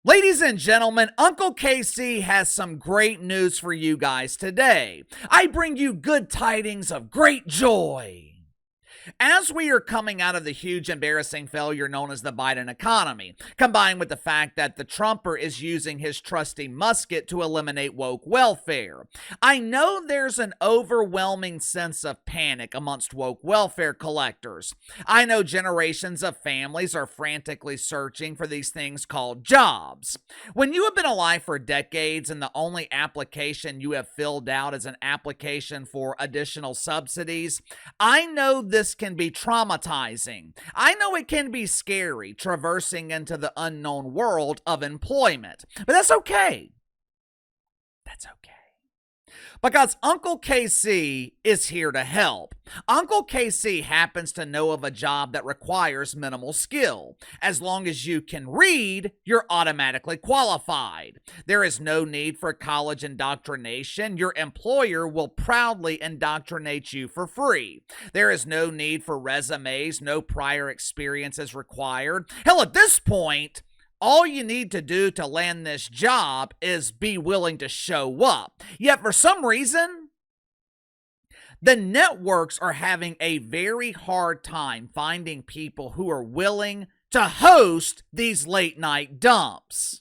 Ladies and gentlemen, Uncle KC has some great news for you guys today. I bring you good tidings of great joy. As we are coming out of the huge embarrassing failure known as the Biden economy, combined with the fact that the Trumper is using his trusty musket to eliminate woke welfare, I know there's an overwhelming sense of panic amongst woke welfare collectors. I know generations of families are frantically searching for these things called jobs. When you have been alive for decades and the only application you have filled out is an application for additional subsidies, I know this can be traumatizing. I know it can be scary traversing into the unknown world of employment, but that's okay. That's okay. Because Uncle KC is here to help. Uncle KC happens to know of a job that requires minimal skill. As long as you can read, you're automatically qualified. There is no need for college indoctrination. Your employer will proudly indoctrinate you for free. There is no need for resumes. No prior experience is required. Hell, at this point, all you need to do to land this job is be willing to show up. Yet for some reason, the networks are having a very hard time finding people who are willing to host these late night dumps.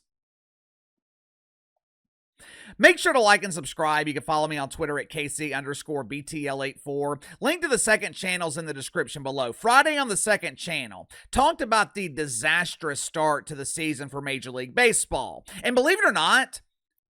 Make sure to like and subscribe. You can follow me on Twitter at KC_BTL84. Link to the second channel's in the description below. Friday on the second channel talked about the disastrous start to the season for Major League Baseball. And believe it or not,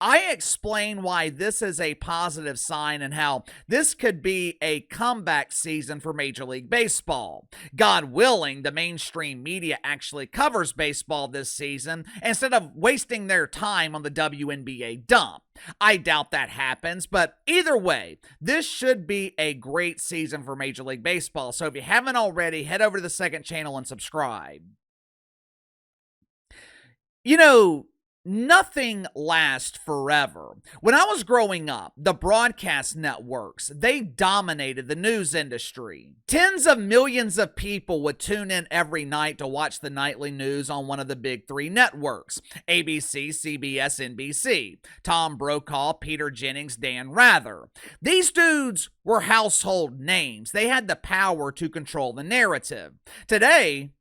I explain why this is a positive sign and how this could be a comeback season for Major League Baseball. God willing, the mainstream media actually covers baseball this season instead of wasting their time on the WNBA dump. I doubt that happens, but either way, this should be a great season for Major League Baseball. So if you haven't already, head over to the second channel and subscribe. You know, nothing lasts forever. When I was growing up, the broadcast networks, they dominated the news industry. Tens of millions of people would tune in every night to watch the nightly news on one of the big three networks: ABC, CBS, NBC. Tom Brokaw, Peter Jennings, Dan Rather. These dudes were household names. They had the power to control the narrative. Today,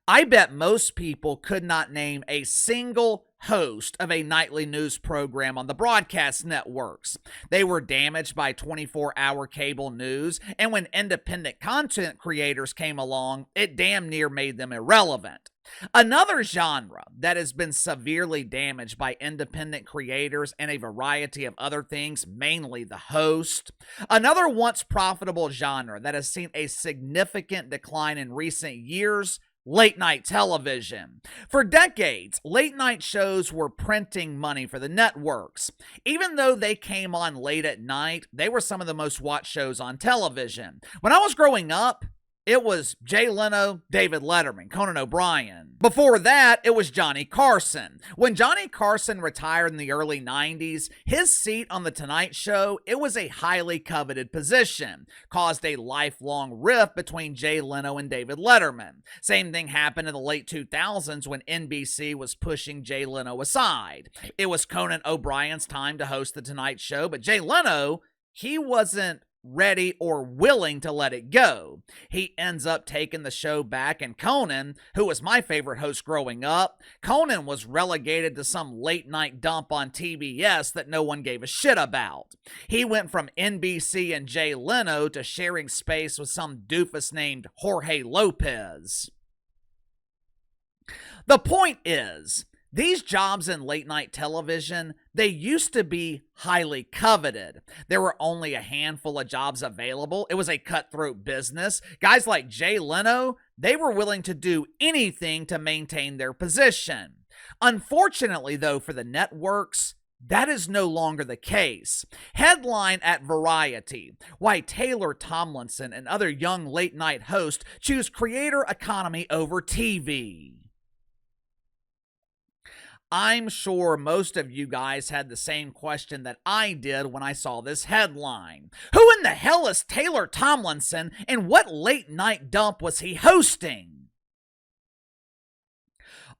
I bet most people could not name a single host of a nightly news program on the broadcast networks. They were damaged by 24-hour cable news, and when independent content creators came along, it damn near made them irrelevant. Another genre that has been severely damaged by independent creators and a variety of other things, mainly the host. Another once profitable genre that has seen a significant decline in recent years: late night television. For decades, late night shows were printing money for the networks. Even though they came on late at night, they were some of the most watched shows on television. When I was growing up, it was Jay Leno, David Letterman, Conan O'Brien. Before that, it was Johnny Carson. When Johnny Carson retired in the early 90s, his seat on The Tonight Show, it was a highly coveted position. Caused a lifelong rift between Jay Leno and David Letterman. Same thing happened in the late 2000s when NBC was pushing Jay Leno aside. It was Conan O'Brien's time to host The Tonight Show, but Jay Leno, he wasn't ready or willing to let it go. He ends up taking the show back, and Conan, who was my favorite host growing up, Conan was relegated to some late night dump on TBS that no one gave a shit about. He went from NBC and Jay Leno to sharing space with some doofus named Jorge Lopez. The point is, these jobs in late night television, they used to be highly coveted. There were only a handful of jobs available. It was a cutthroat business. Guys like Jay Leno, they were willing to do anything to maintain their position. Unfortunately, though, for the networks, that is no longer the case. Headline at Variety: Why Taylor Tomlinson and other young late night hosts choose creator economy over TV. I'm sure most of you guys had the same question that I did when I saw this headline. Who in the hell is Taylor Tomlinson, and what late night dump was he hosting?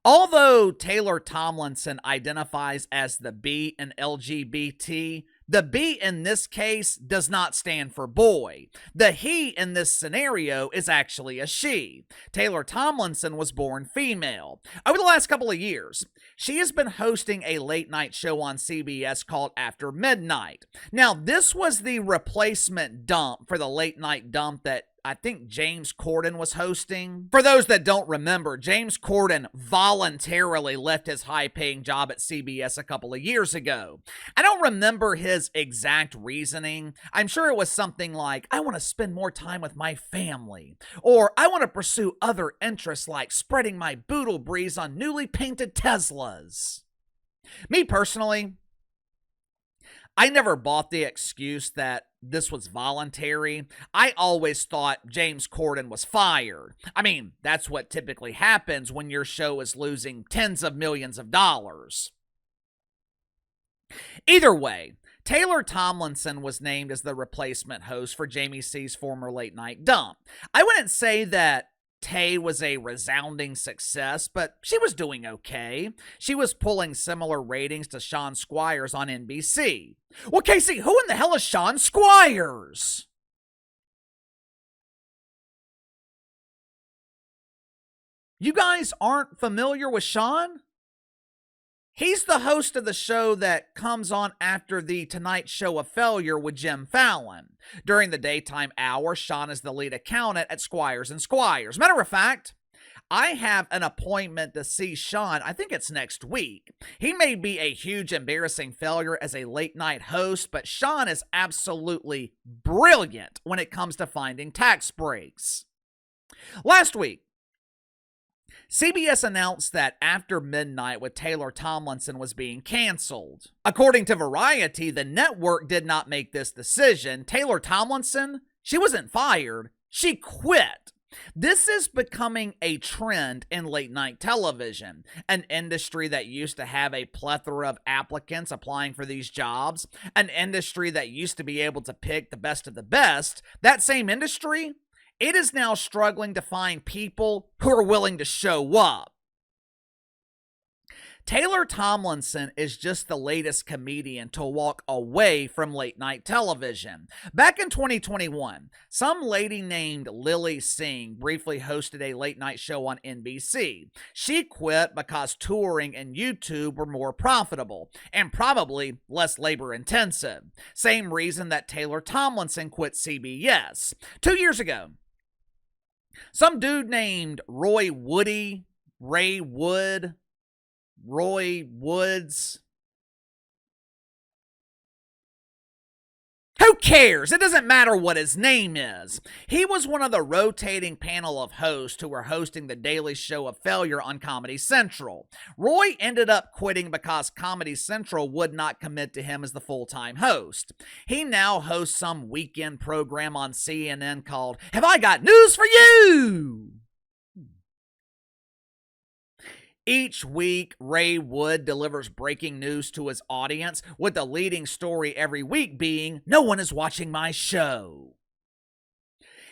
Although Taylor Tomlinson identifies as the B in LGBT, the B in this case does not stand for boy. The he in this scenario is actually a she. Taylor Tomlinson was born female. Over the last couple of years, she has been hosting a late night show on CBS called After Midnight. Now, this was the replacement dump for the late night dump that I think James Corden was hosting. For those that don't remember, James Corden voluntarily left his high-paying job at CBS a couple of years ago. I don't remember his exact reasoning. I'm sure it was something like, I want to spend more time with my family, or I want to pursue other interests like spreading my boodle breeze on newly painted Teslas. Me personally, I never bought the excuse that this was voluntary. I always thought James Corden was fired. I mean, that's what typically happens when your show is losing tens of millions of dollars. Either way, Taylor Tomlinson was named as the replacement host for Jamie C's former late night dump. I wouldn't say that Tay was a resounding success, but she was doing okay. She was pulling similar ratings to Sean Squires on NBC. Well, Casey, who in the hell is Sean Squires? You guys aren't familiar with Sean? He's the host of the show that comes on after the Tonight Show of Failure with Jim Fallon. During the daytime hour, Sean is the lead accountant at Squires and Squires. Matter of fact, I have an appointment to see Sean. I think it's next week. He may be a huge embarrassing failure as a late night host, but Sean is absolutely brilliant when it comes to finding tax breaks. Last week, CBS announced that After Midnight with Taylor Tomlinson was being canceled. According to Variety, the network did not make this decision. Taylor Tomlinson, she wasn't fired, she quit. This is becoming a trend in late night television, an industry that used to have a plethora of applicants applying for these jobs, an industry that used to be able to pick the best of the best. That same industry, it is now struggling to find people who are willing to show up. Taylor Tomlinson is just the latest comedian to walk away from late night television. Back in 2021, some lady named Lily Singh briefly hosted a late night show on NBC. She quit because touring and YouTube were more profitable and probably less labor intensive. Same reason that Taylor Tomlinson quit CBS. 2 years ago, some dude named Roy Woods, who cares? It doesn't matter what his name is. He was one of the rotating panel of hosts who were hosting the Daily Show of Failure on Comedy Central. Roy ended up quitting because Comedy Central would not commit to him as the full-time host. He now hosts some weekend program on CNN called Have I Got News for You? Each week, Ray Wood delivers breaking news to his audience, with the leading story every week being, no one is watching my show.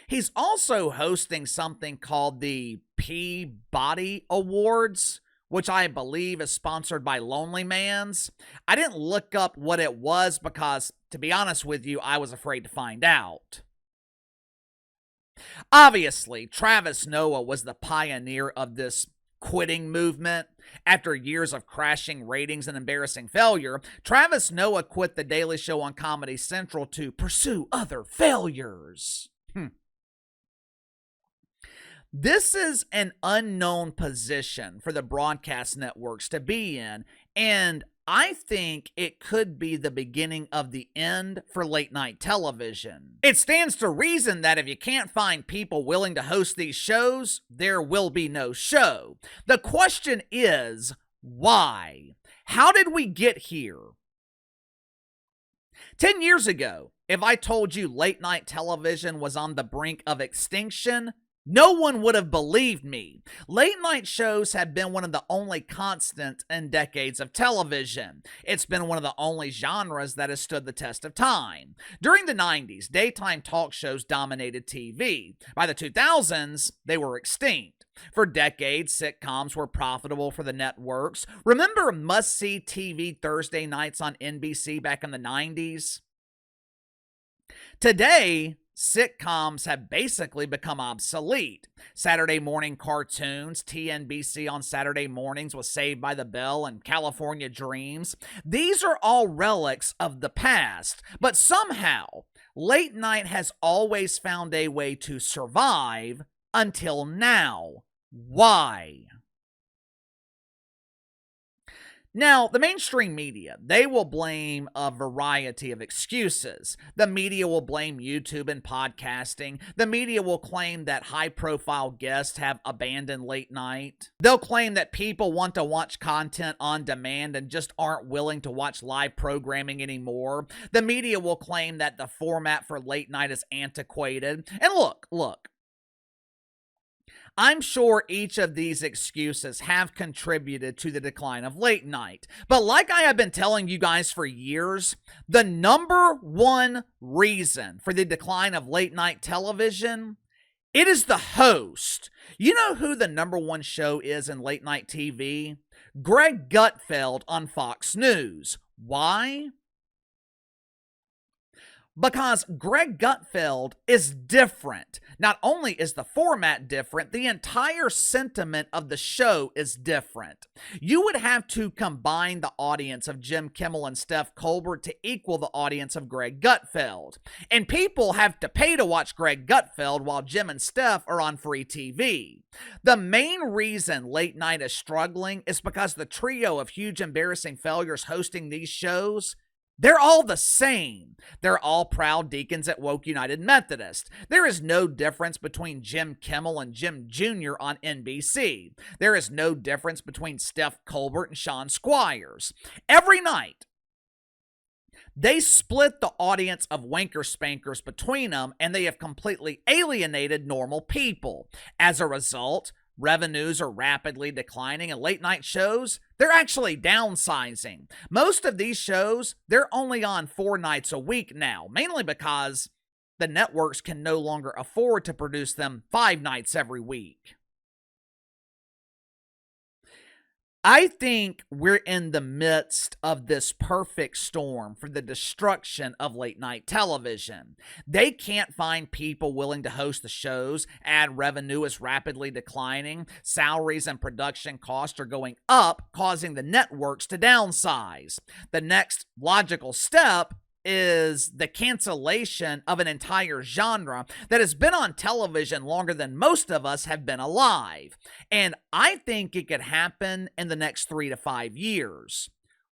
He's also hosting something called the Peabody Awards, which I believe is sponsored by Lonely Man's. I didn't look up what it was because, to be honest with you, I was afraid to find out. Obviously, Travis Noah was the pioneer of this quitting movement. After years of crashing ratings and embarrassing failure, Travis Noah quit The Daily Show on Comedy Central to pursue other failures. This is an unknown position for the broadcast networks to be in, and I think it could be the beginning of the end for late night television. It stands to reason that if you can't find people willing to host these shows, there will be no show. The question is, why? How did we get here? 10 years ago, if I told you late night television was on the brink of extinction, no one would have believed me. Late night shows have been one of the only constants in decades of television. It's been one of the only genres that has stood the test of time. During the 90s, daytime talk shows dominated TV. By the 2000s, they were extinct. For decades, sitcoms were profitable for the networks. Remember must-see TV Thursday nights on NBC back in the 90s? Today, sitcoms have basically become obsolete. Saturday morning cartoons, TNBC on Saturday mornings with Saved by the Bell and California Dreams. These are all relics of the past, but somehow, late night has always found a way to survive until now. Why? Now, the mainstream media, they will blame a variety of excuses. The media will blame YouTube and podcasting. The media will claim that high-profile guests have abandoned late night. They'll claim that people want to watch content on demand and just aren't willing to watch live programming anymore. The media will claim that the format for late night is antiquated. And look. I'm sure each of these excuses have contributed to the decline of late night. But like I have been telling you guys for years, the number one reason for the decline of late night television, it is the host. You know who the number one show is in late night TV? Greg Gutfeld on Fox News. Why? Because Greg Gutfeld is different. Not only is the format different, the entire sentiment of the show is different. You would have to combine the audience of Jim Kimmel and Steph Colbert to equal the audience of Greg Gutfeld. And people have to pay to watch Greg Gutfeld while Jim and Steph are on free TV. The main reason late night is struggling is because the trio of huge embarrassing failures hosting these shows, they're all the same. They're all proud deacons at Woke United Methodist. There is no difference between Jim Kimmel and Jim Jr. on NBC. There is no difference between Steph Colbert and Sean Squires. Every night, they split the audience of wanker spankers between them, and they have completely alienated normal people. As a result, revenues are rapidly declining, and late night shows, they're actually downsizing. Most of these shows, they're only on 4 nights a week now, mainly because the networks can no longer afford to produce them 5 nights every week. I think we're in the midst of this perfect storm for the destruction of late night television. They can't find people willing to host the shows. Ad revenue is rapidly declining. Salaries and production costs are going up, causing the networks to downsize. The next logical step is the cancellation of an entire genre that has been on television longer than most of us have been alive. And I think it could happen in the next 3 to 5 years.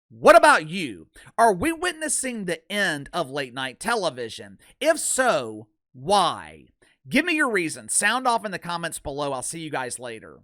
What about you? Are we witnessing the end of late night television? If so, why? Give me your reasons. Sound off in the comments below. I'll see you guys later.